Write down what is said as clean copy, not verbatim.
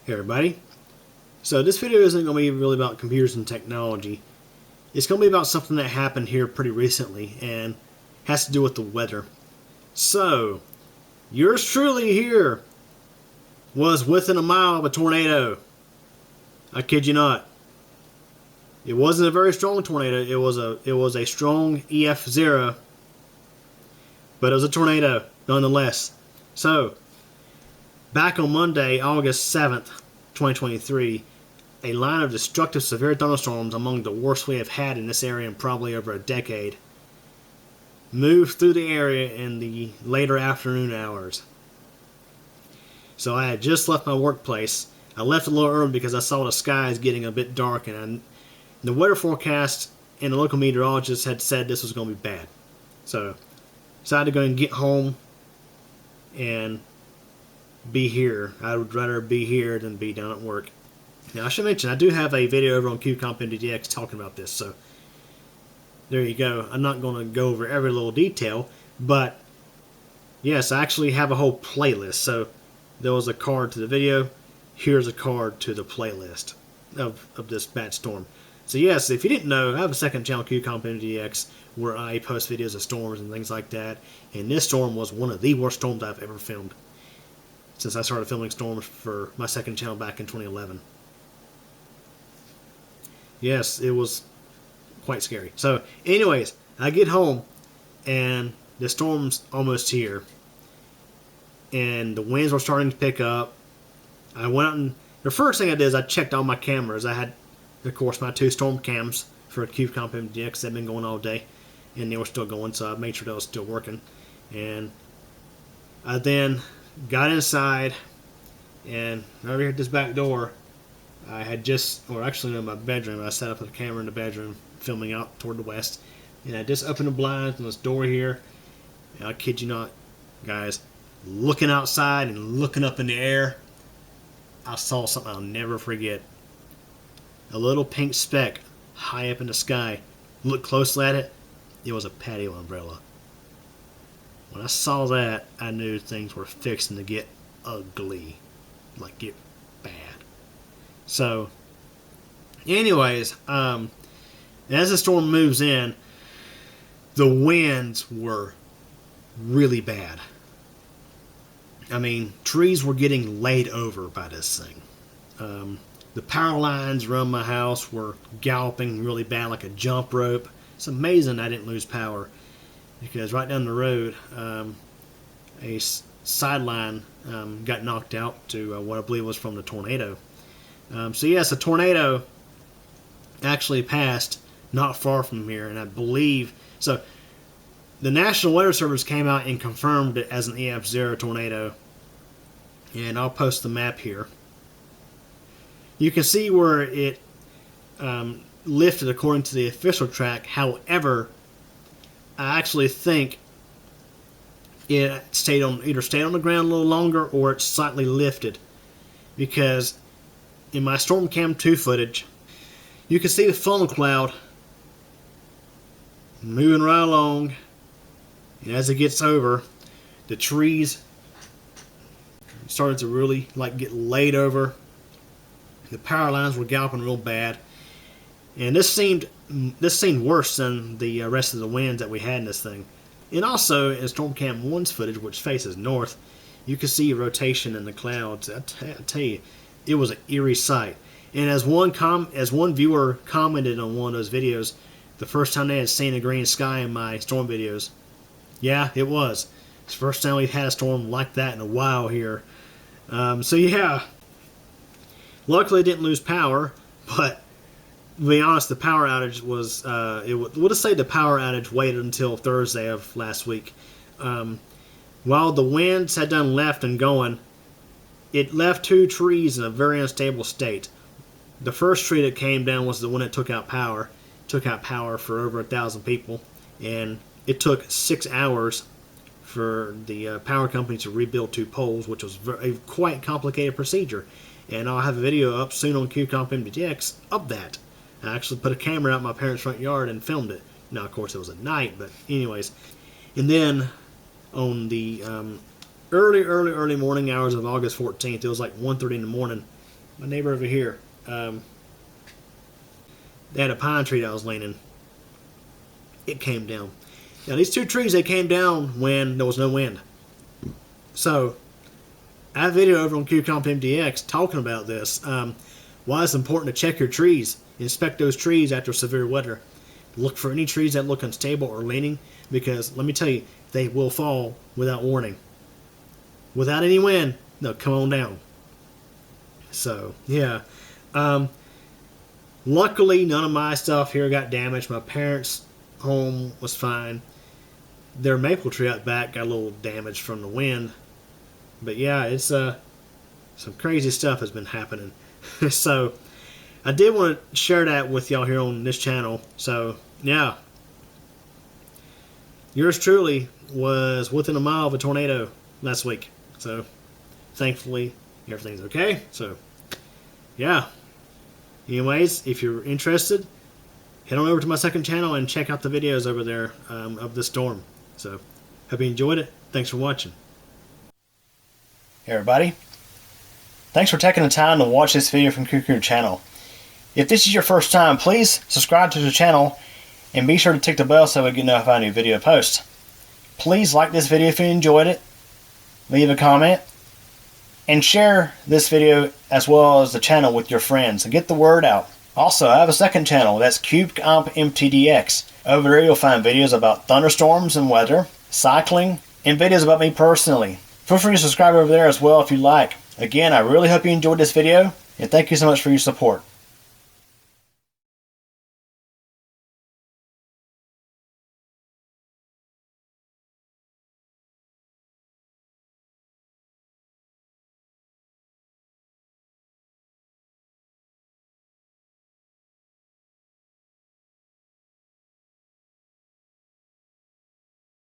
Hey everybody. So this video isn't going to be really about computers and technology. It's going to be about something that happened here pretty recently and has to do with the weather. So, yours truly here was within a mile of a tornado. I kid you not. It wasn't a very strong tornado. It was a strong EF0, but it was a tornado nonetheless. So, back on Monday, August 7th, 2023, a line of destructive severe thunderstorms, among the worst we have had in this area in probably over a decade, moved through the area in the later afternoon hours. So I had just left my workplace. I left a little early because I saw the skies getting a bit dark, and the weather forecast and the local meteorologist had said this was going to be bad. So decided to go and get home and be here. I would rather be here than be down at work. Now I should mention I do have a video over on cubecompmtdx talking about this, so there you go. I'm not going to go over every little detail, but yes, I actually have a whole playlist. So there was a card to the video. Here's a card to the playlist of this bad storm. So yes, if you didn't know, I have a second channel, cubecompmtdx, where I post videos of storms and things like that. And this storm was one of the worst storms I've ever filmed since I started filming storms for my second channel back in 2011. Yes, it was quite scary. So, anyways, I get home, and the storm's almost here. And the winds were starting to pick up. I went out and the first thing I did is I checked all my cameras. I had, of course, my 2 storm cams for cubecompmtdx. They've been going all day, and they were still going, so I made sure they was still working. And I then got inside, and over here at this back door, I had just, or actually in my bedroom, I set up a camera in the bedroom, filming out toward the west, and I just opened the blinds on this door here, and I kid you not, guys, looking outside and looking up in the air, I saw something I'll never forget. A little pink speck high up in the sky. Looked closely at it, it was a patio umbrella. When I saw that, I knew things were fixing to get ugly, like get bad. So, anyways, as the storm moves in, the winds were really bad. I mean, trees were getting laid over by this thing. The power lines around my house were galloping really bad, like a jump rope. It's amazing I didn't lose power, because right down the road, a sideline got knocked out to what I believe was from the tornado. So yes, a tornado actually passed not far from here, and I believe, so the National Weather Service came out and confirmed it as an EF0 tornado, and I'll post the map here. You can see where it lifted according to the official track. However, I actually think it either stayed on the ground a little longer, or it slightly lifted, because in my Storm Cam 2 footage, you can see the funnel cloud moving right along, and as it gets over, the trees started to really get laid over. The power lines were galloping real bad, and this seemed worse than the rest of the winds that we had in this thing. And also, in Storm Cam 1's footage, which faces north, you can see rotation in the clouds. I tell you, it was an eerie sight. And as one viewer commented on one of those videos, the first time they had seen a green sky in my storm videos. Yeah, it was. It's the first time we've had a storm like that in a while here. So yeah, luckily I didn't lose power, but to be honest, the power outage was, we'll just say the power outage waited until Thursday of last week. While the winds had done left and going, it left 2 trees in a very unstable state. The first tree that came down was the one that took out power. Took out power for over 1,000 people, and it took 6 hours for the power company to rebuild 2 poles, which was a quite complicated procedure. And I'll have a video up soon on cubecompmtdx of that. I actually put a camera out in my parents' front yard and filmed it. Now, of course, it was at night, but anyways. And then on the early morning hours of August 14th, it was like 1:30 in the morning, my neighbor over here, they had a pine tree that was leaning. It came down. Now these two trees, they came down when there was no wind. So I have a video over on cubecompmtdx talking about this. Why it's important to check your trees. Inspect those trees after severe weather. Look for any trees that look unstable or leaning, because let me tell you, they will fall without warning. Without any wind, they'll come on down. So yeah. Luckily, none of my stuff here got damaged. My parents' home was fine. Their maple tree out back got a little damaged from the wind. But yeah, it's some crazy stuff has been happening. So I did want to share that with y'all here on this channel. So yeah, yours truly was within a mile of a tornado last week. So thankfully everything's okay. So yeah. Anyways, if you're interested, head on over to my second channel and check out the videos over there of the storm. So hope you enjoyed it. Thanks for watching. Hey everybody. Thanks for taking the time to watch this video from Cube's channel. If this is your first time, please subscribe to the channel and be sure to tick the bell so we get notified when a new video post. Please like this video if you enjoyed it, leave a comment, and share this video as well as the channel with your friends and get the word out. Also, I have a second channel, that's cubecompmtdx. Over there you'll find videos about thunderstorms and weather, cycling, and videos about me personally. Feel free to subscribe over there as well if you like. Again, I really hope you enjoyed this video, and thank you so much for your support.